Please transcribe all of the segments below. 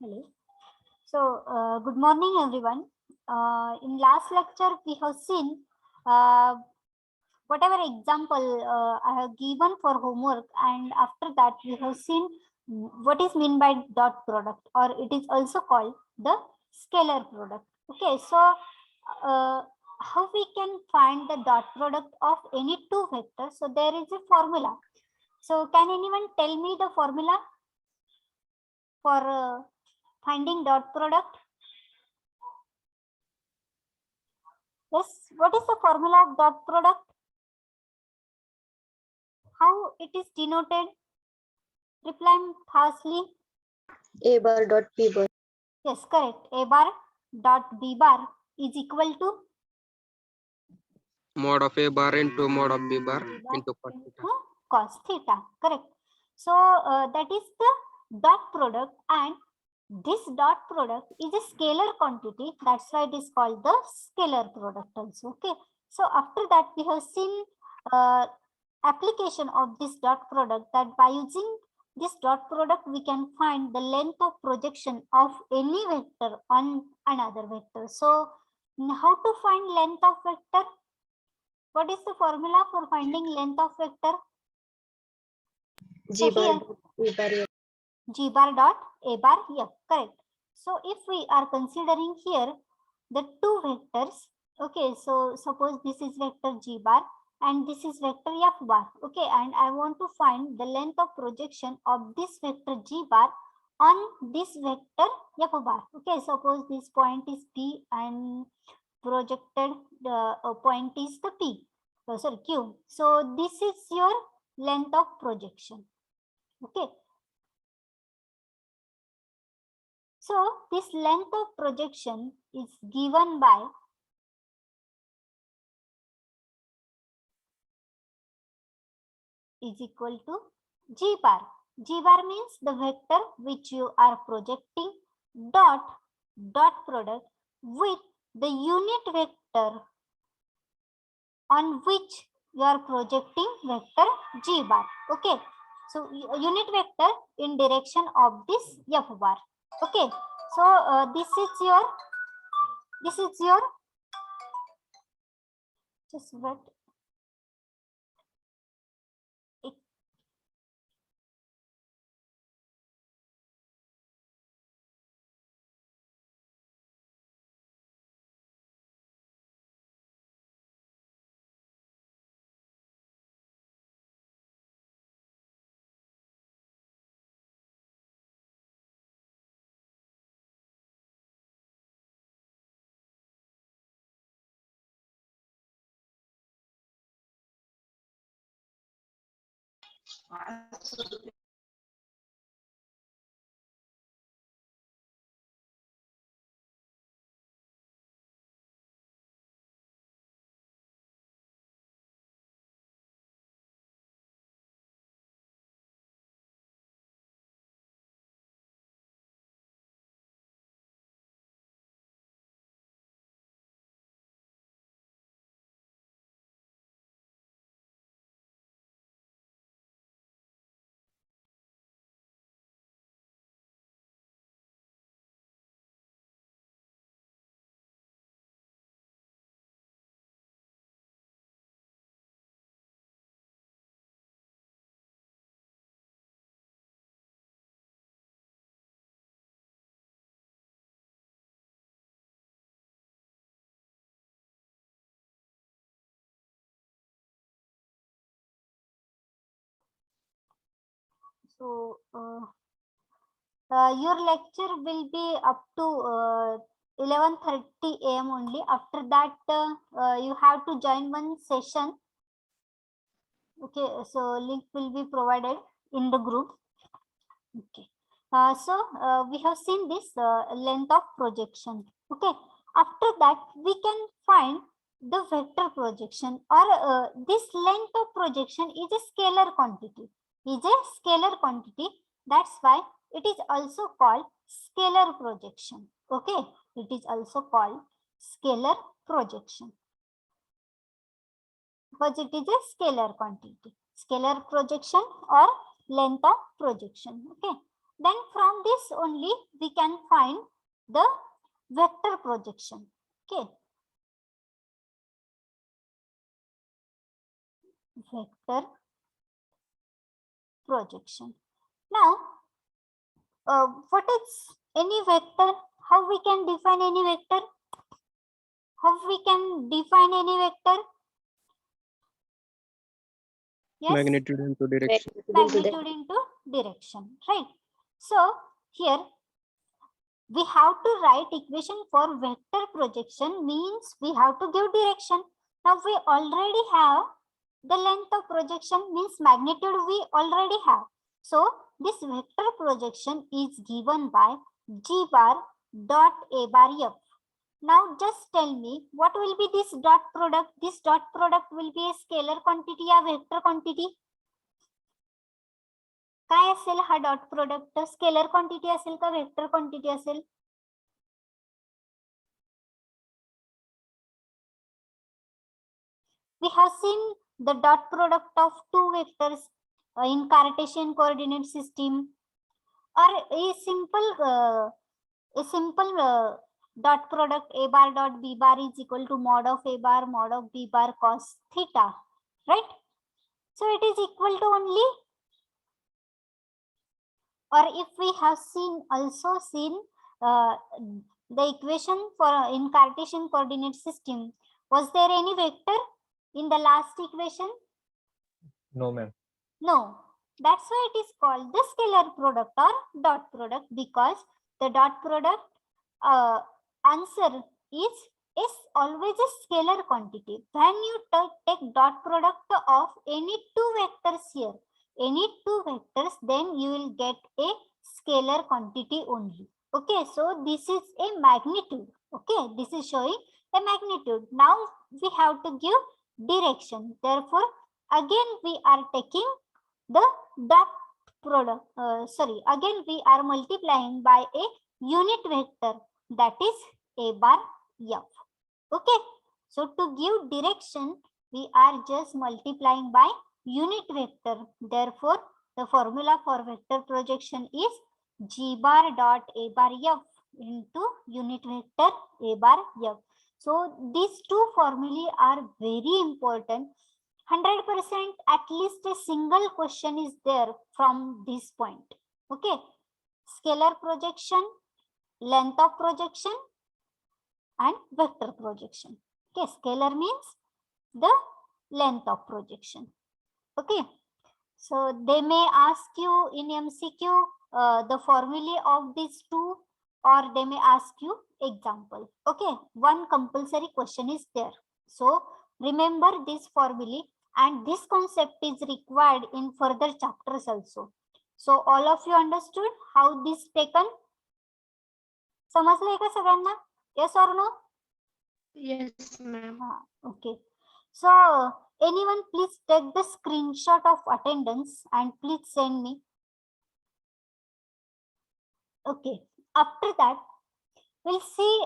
Hello. Good morning, everyone. In last lecture, we have seen uh, whatever example I have given for homework, and after that, we have seen what is meant by dot product, or it is also called the scalar product. Okay, so how we can find the dot product of any two vectors? So there is a formula. So can anyone tell me the formula for finding dot product? Yes, what is the formula of dot product? How it is denoted? Reply fastly. A bar dot B bar. Yes, correct. A bar dot B bar is equal to mod of A bar into mod of B bar into cos theta. into cos theta. Correct. So that is the dot product, and this dot product is a scalar quantity. That's why it is called the scalar product also. Okay. So after that, we have seen application of this dot product, that by using this dot product we can find the length of projection of any vector on another vector. So how to find length of vector? What is the formula for finding length of vector? G bar here. dot B bar. G bar dot A bar. Yeah, correct. So if we are considering here the two vectors, okay, so suppose this is vector G bar and this is vector F bar, okay, and I want to find the length of projection of this vector G bar on this vector F bar. Okay, suppose this point is P and projected point is the P, sorry, Q. So this is your length of projection. Okay. So this length of projection is given by is equal to G bar. G bar means the vector which you are projecting dot product with the unit vector on which you are projecting vector G bar. Okay. So unit vector in direction of this F bar. Okay. So this is your just what it so your lecture will be up to 11:30 a.m. only. After that, you have to join one session. Okay, so link will be provided in the group. Okay. We have seen this length of projection. Okay. After that, we can find the vector projection, or this length of projection is a scalar quantity. That's why it is also called scalar projection. Okay. It is also called scalar projection because it is a scalar quantity. Scalar projection or length of projection. Okay. Then from this only we can find the vector projection. Okay. Vector projection. Now, what is any vector? How we can define any vector? How we can define any vector? Yes, Magnitude into direction. magnitude into direction, right? So here we have to write equation for vector projection, means we have to give direction. Now we already have the length of projection, means magnitude we already have. So this vector projection is given by G bar dot A bar F. Now just tell me what will be this dot product? This dot product will be a scalar quantity or vector quantity? काय असेल हा dot product? Scalar quantity असेल का vector quantity असेल? We have seen the dot product of two vectors in Cartesian coordinate system, or a simple dot product A bar dot B bar is equal to mod of A bar mod of B bar cos theta, right? So it is equal to only, or if we have also seen the equation for in Cartesian coordinate system, was there any vector in the last equation? No, ma'am. No. That's why it is called the scalar product or dot product, because the dot product answer is always a scalar quantity. When you take dot product of any two vectors here, then you will get a scalar quantity only. Okay, so this is a magnitude. Okay, this is showing a magnitude. Now we have to give direction. Therefore, again we are taking the dot product. Again we are multiplying by a unit vector, that is A bar F. Okay, so to give direction, we are just multiplying by unit vector. Therefore, the formula for vector projection is G bar dot A bar F into unit vector A bar F. So these two formulae are very important. 100% at least a single question is there from this point. Okay, scalar projection, length of projection, and vector projection. Okay, scalar means the length of projection. Okay, so they may ask you in MCQ the formulae of these two, or they may ask you example. Okay, one compulsory question is there. So remember this formulae, and this concept is required in further chapters also. So all of you understood how this taken? समजलंय का सगळ्यांना? Yes or no? Yes, ma'am. Okay. So anyone please take the screenshot of attendance and please send me. Okay. After that, we'll see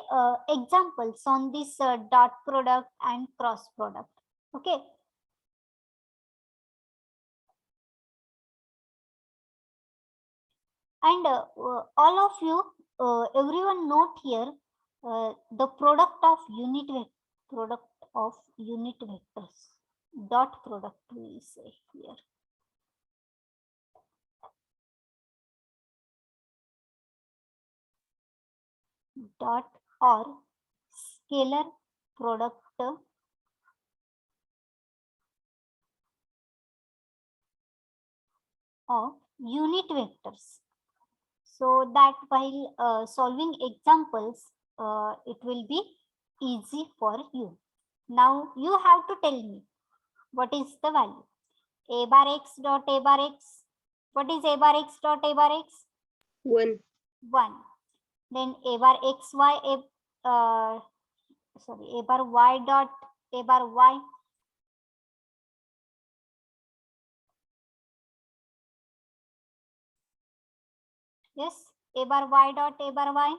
examples on this dot product and cross product. Okay. And all of you, everyone note here the product of unit vectors. Dot product we say here. Dot or scalar product of unit vectors, so that while solving examples it will be easy for you. Now you have to tell me what is the value. A bar x dot A bar x. What is A bar x dot A bar x? 1. 1. Then A bar x y A bar y dot A bar y. Yes, A bar y dot A bar y.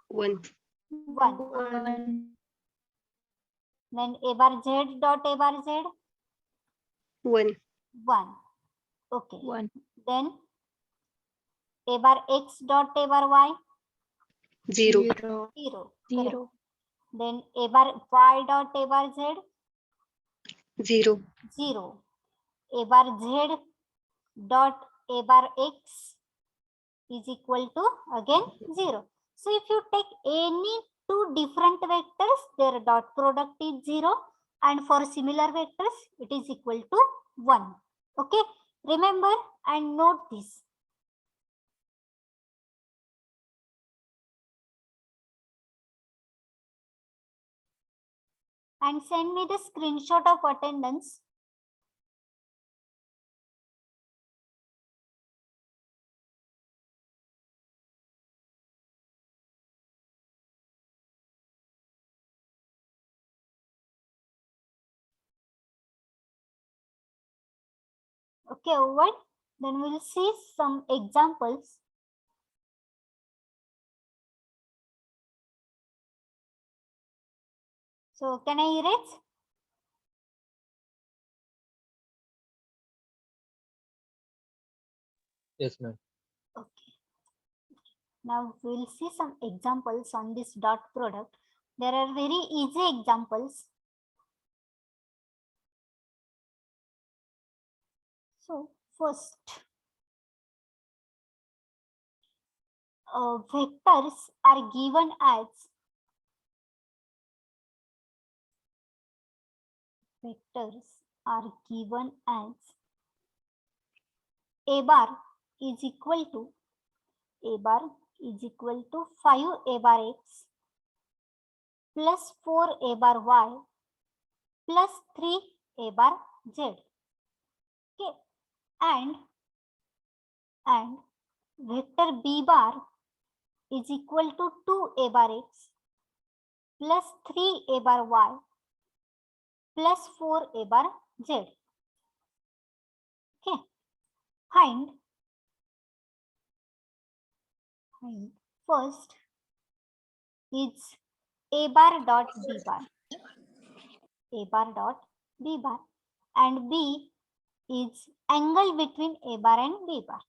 1. 1. Then A bar z dot A bar z. 1. 1. Okay. 1. Then A bar x dot A bar y? 0. 0. Correct. 0. Then A bar y dot A bar z? 0. 0. A bar z dot A bar x is equal to again 0. So if you take any two different vectors, their dot product is 0, and for similar vectors it is equal to 1. Okay, remember and note this. And send me the screenshot of attendance. Okay, over. Then we'll see some examples. So can I erase? Yes, ma'am. Okay. Now we'll see some examples on this dot product. There are very easy examples. So first, vectors are given as A bar is equal to 5 A bar x plus 4 A bar y plus 3 A bar z. Okay, and vector B bar is equal to 2 A bar x plus 3 A bar y plus 4 A bar z. Okay, find first is A bar dot B bar. A bar dot B bar, and B is angle between A bar and B bar.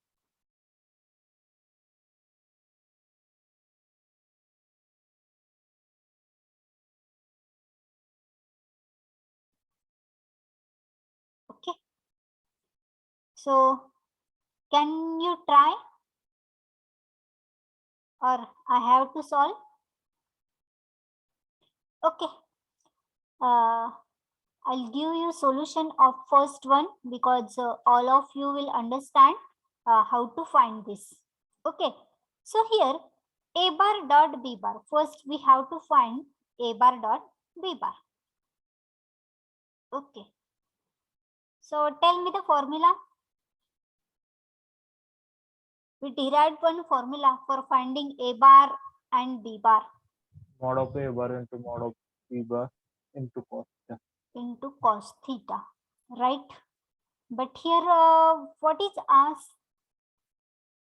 Okay, so can you try, or I have to solve? Okay, I'll give you solution of first one, because all of you will understand how to find this. Okay, so here A bar dot B bar. First we have to find A bar dot B bar. Okay, so tell me the formula. We derived one formula for finding A bar and B bar Mod of A bar into mod of B bar into cos theta. into cos theta, right? But here what is asked?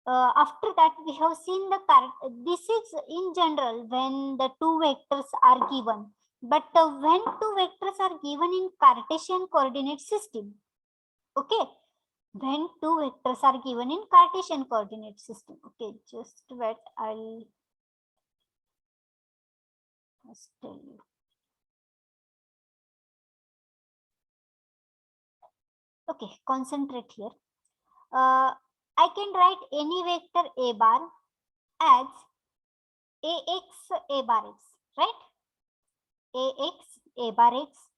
After that we have seen this is in general when the two vectors are given, but when two vectors are given in Cartesian coordinate system. Okay, when two vectors are given in Cartesian coordinate system. Okay, just wait, I'll just tell you. Okay, concentrate here. I can write any vector A bar as Ax A bar x, right? Ax A bar x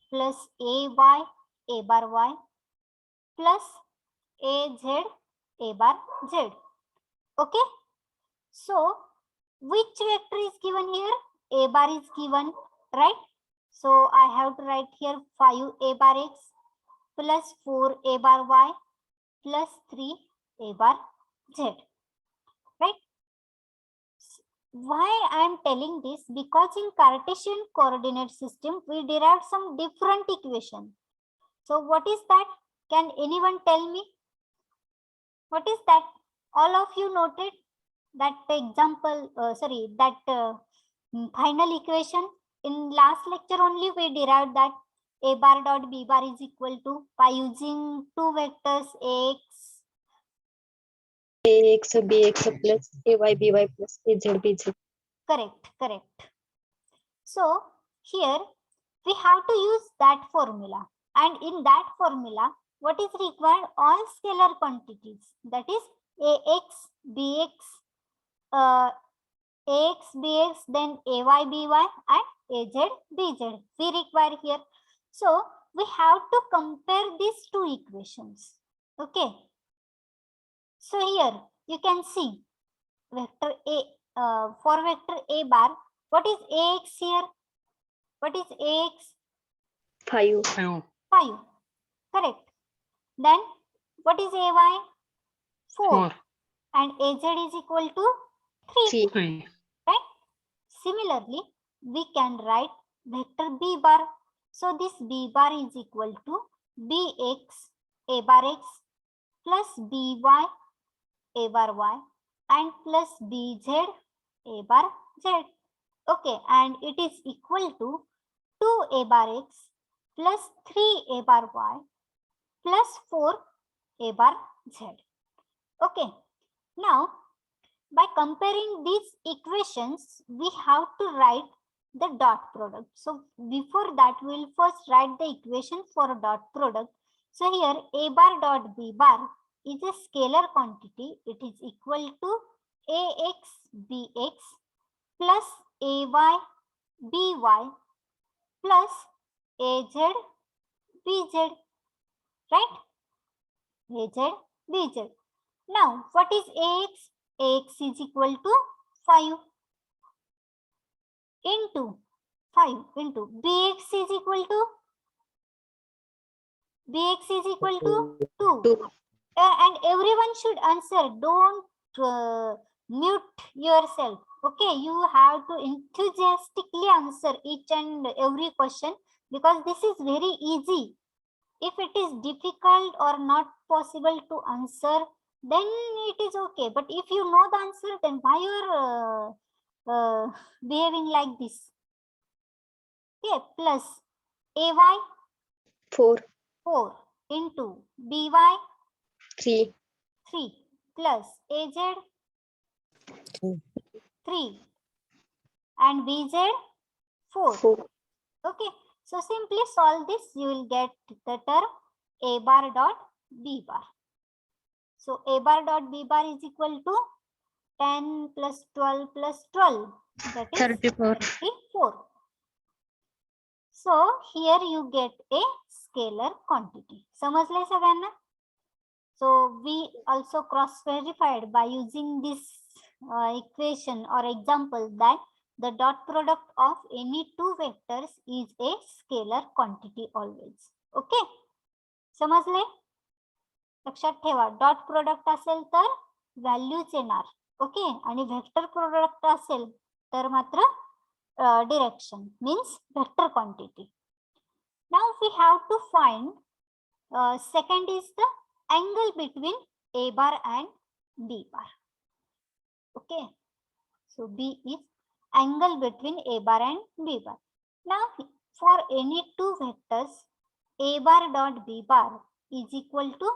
plus Ay A bar y plus Az A bar z. Okay, so which vector is given here? A bar is given, right? So I have to write here 5 A bar x plus 4 A bar y plus 3 A bar z, right? Why I am telling this? Because in Cartesian coordinate system, we derived some different equation. So what is that? Can anyone tell me? What is that? All of you noted that example, final equation. In last lecture only we derived that A bar dot B bar is equal to, by using two vectors Ax ax bx plus ay by plus az bz. Correct. So here we have to use that formula, and in that formula, what is required? All scalar quantities, that is ax, bx, ax, bx, then ay, by, and az, bz. We require here. So we have to compare these two equations. Okay. So here you can see vector a, for vector a bar, what is ax here? What is ax? 5. 5. Correct. Then what is ay? 4. And az is equal to 3. 3. Right? Similarly, we can write vector b bar. So this b bar is equal to bx a bar x plus by a bar y and plus bz a bar z. Okay, and it is equal to 2 a bar x plus 3 a bar y plus 4 a bar z. Okay, now by comparing these equations, we have to write the dot product. So before that, we will first write the equation for a dot product. So here a bar dot b bar is a scalar quantity. It is equal to ax bx plus ay by plus az bz, right? Az bz. Now what is ax? Ax is equal to 5 into bx is equal to 2. And everyone should answer. Don't mute yourself. Okay, you have to enthusiastically answer each and every question, because this is very easy. If it is difficult or not possible to answer, then it is okay. But if you know the answer, then why you are behaving like this? Okay, plus ay 4. 4 into by 3. 3 plus az 3 and bz 4. 4. Okay, so simply solve this. You will get the term a bar dot b bar. So a bar dot b bar is equal to 10 plus 12 plus 12. That is 34. 34. So here you get a scalar quantity. समजले सगळ्यांना? So we also cross verified by using this equation or example that the dot product of any two vectors is a scalar quantity always. Okay? समजले? लक्षात ठेवा, dot product असेल तर व्हॅल्यूच येणार. Okay, आणि vector product असेल तर मात्र direction, means vector quantity. Now we have to find second is the angle between a bar and b bar. Okay, so b is angle between a bar and b bar. Now for any two vectors, a bar dot b bar is equal to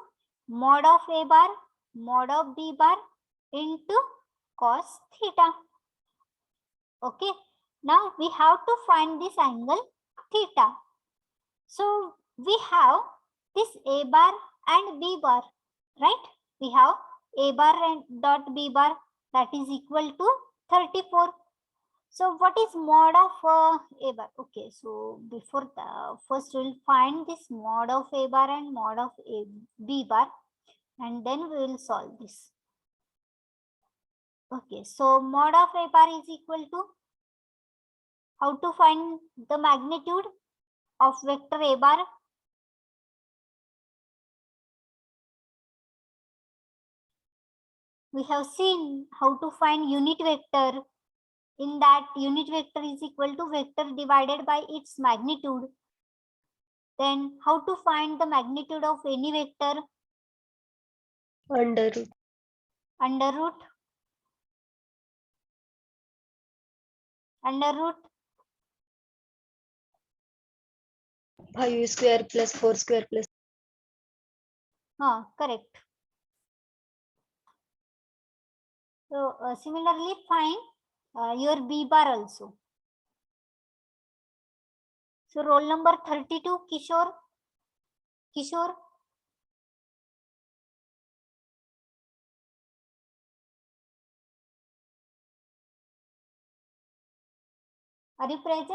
mod of a bar mod of b bar into cos theta. Okay, now we have to find this angle theta. So we have this a bar and b bar, right? We have a bar and dot b bar, that is equal to 34. So what is mod of a bar? Okay, so before first we will find this mod of a bar and mod of b bar, and then we will solve this. Okay, so mod of a bar is equal to, how to find the magnitude of vector a bar? We have seen how to find unit vector. In that, unit vector is equal to vector divided by its magnitude. Then how to find the magnitude of any vector? Under root. Under root 5 square plus 4 square plus. correct. So similarly find your B bar also. So roll number 32, Kishore. Kishore. Are you present?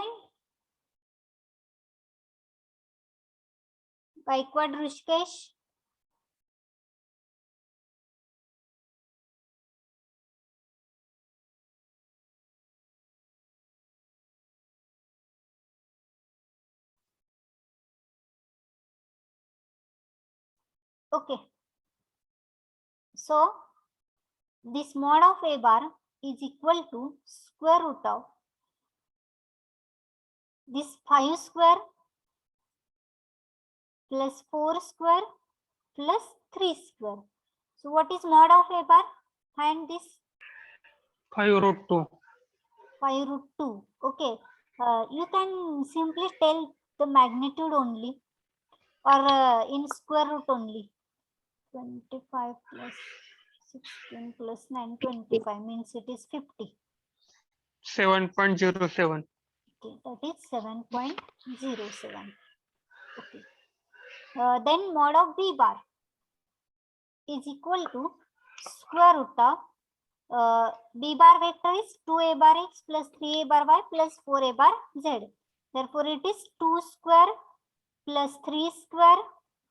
Gaikwad Rishikesh. Okay. So this mod of A bar is equal to square root of this 5 square plus 4 square plus 3 square. So what is mod of A bar? Find this 5 root 2. 5 root 2. Okay. You can simply tell the magnitude only or in square root only. 25 plus 16 plus 9, 25 means it is 50. 7.07. Okay, that is 7.07. Okay. Then mod of B bar is equal to square root of B bar vector is 2A bar x plus 3A bar y plus 4A bar z. Therefore, it is 2 square plus 3 square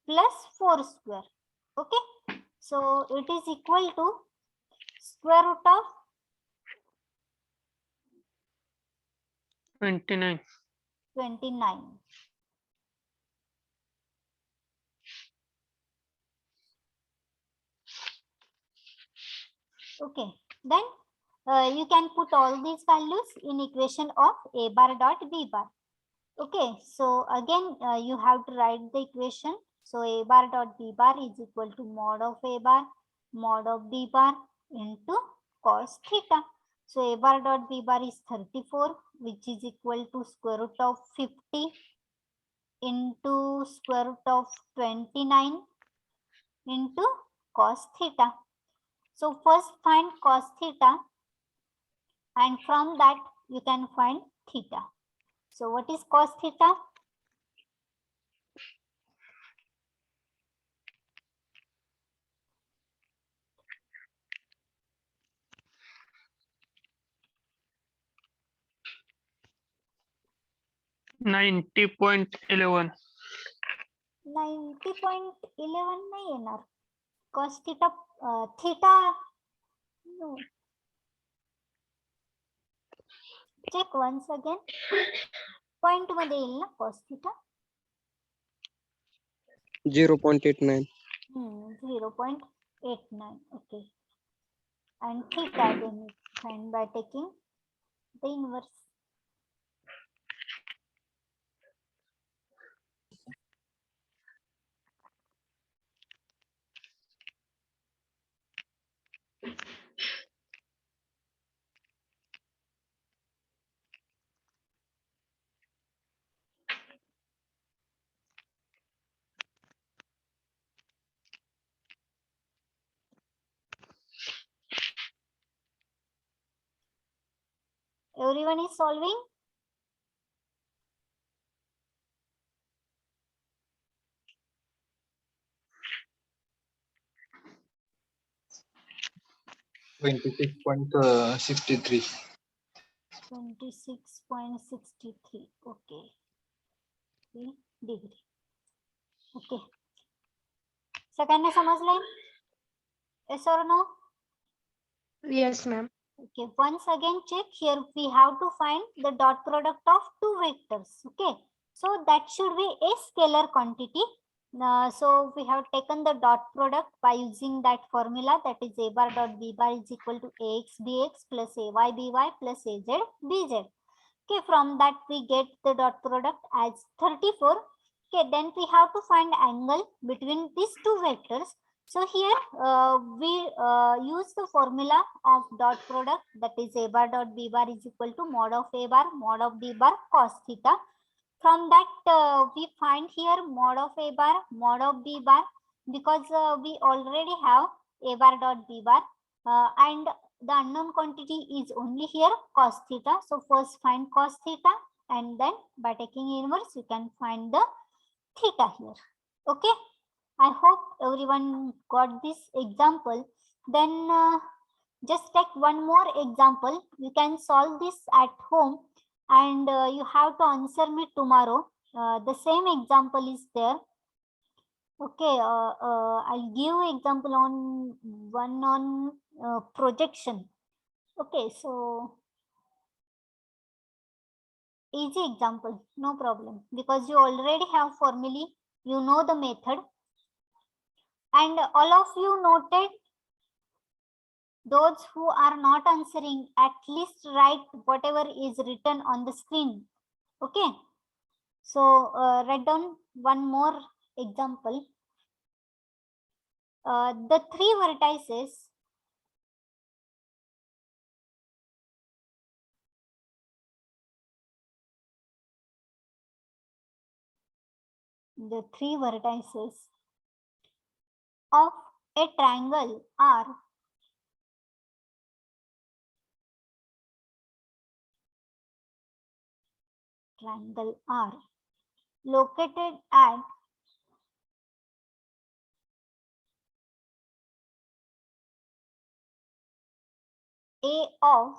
plus 4 square. Okay. So, it is equal to square root of 29. 29. Okay. Then you can put all these values in equation of A bar dot B bar. Okay, so again you have to write the equation. So A bar dot B bar is equal to mod of A bar mod of B bar into cos theta. So A bar dot B bar is 34, which is equal to square root of 50 into square root of 29 into cos theta. So first find cos theta, and from that you can find theta. So what is cos theta? $90.11. 90.11 नाही येणार. Cos theta theta no. Check once again. Point मध्ये येईल ना cos theta? 0.89. 0.89. Okay. And theta then you find by taking the inverse. Everyone is solving? $26.63. 26.63. Okay. Degree. Okay. सगळ्यांना समजलंय? Yes or no? Yes, ma'am. Okay, once again check here. We have to find the dot product of two vectors. Okay, so that should be a scalar quantity. So we have taken the dot product by using that formula, that is A bar dot B bar is equal to AX BX plus AY BY plus AZ BZ. Okay, from that we get the dot product as 34. Okay, then we have to find angle between these two vectors. So here we use the formula of dot product, that is A bar dot B bar is equal to mod of A bar mod of B bar cos theta. From that we find here mod of A bar mod of B bar, because we already have A bar dot B bar and the unknown quantity is only here cos theta. So first find cos theta, and then by taking inverse you can find the theta here. Okay, I hope everyone got this example. Then just take one more example. You can solve this at home, and you have to answer me tomorrow. The same example is there. Okay, I'll give example on one on projection. Okay, so easy example, no problem, because you already have formulae, you know the method, and all of you noted. Those who are not answering, at least write whatever is written on the screen. Okay, so write down one more example. The three vertices of a triangle are located at A of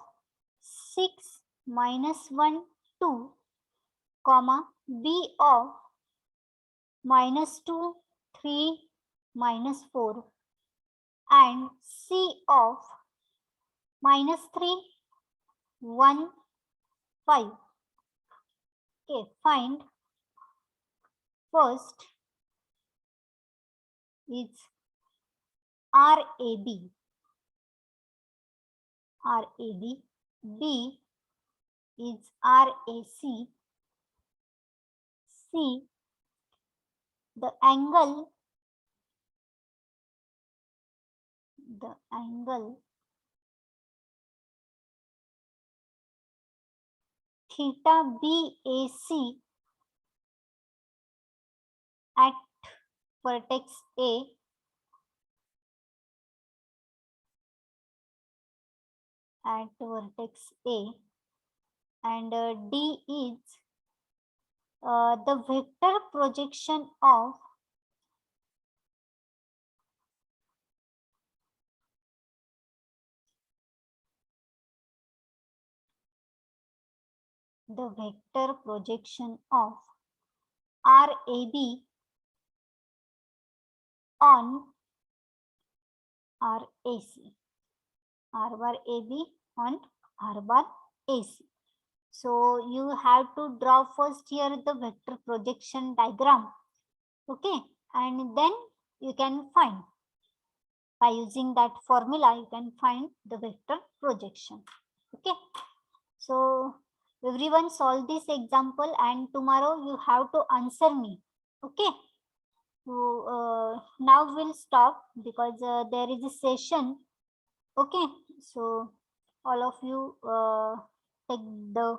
6 minus 1 2 comma B of minus 2 3 minus 4 and C of minus 3 1 5. Okay, find first is RAB. B is RAC. C, the angle theta BAC at vertex A and D is the vector projection of RAB on RAC. R bar AB on R bar AC. So you have to draw first here the vector projection diagram. Okay, and then you can find, by using that formula you can find the vector projection. Okay, so everyone solve this example, and tomorrow you have to answer me. Okay, so now we'll stop because there is a session. Okay, so all of you take the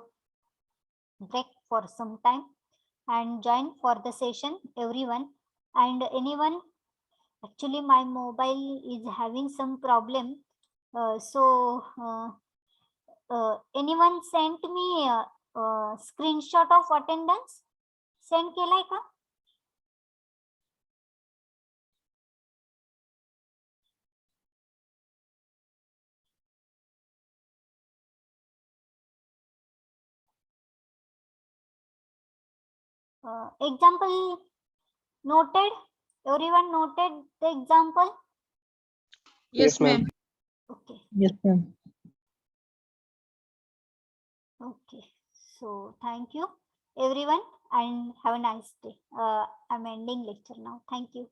break for some time and join for the session, everyone. And anyone, actually my mobile is having some problem, anyone sent me screenshot of attendance? Send केलाय का? Example noted? Everyone noted the example? Yes, ma'am. Okay. Yes, ma'am. Okay. So thank you everyone and have a nice day. I'm ending lecture now. Thank you.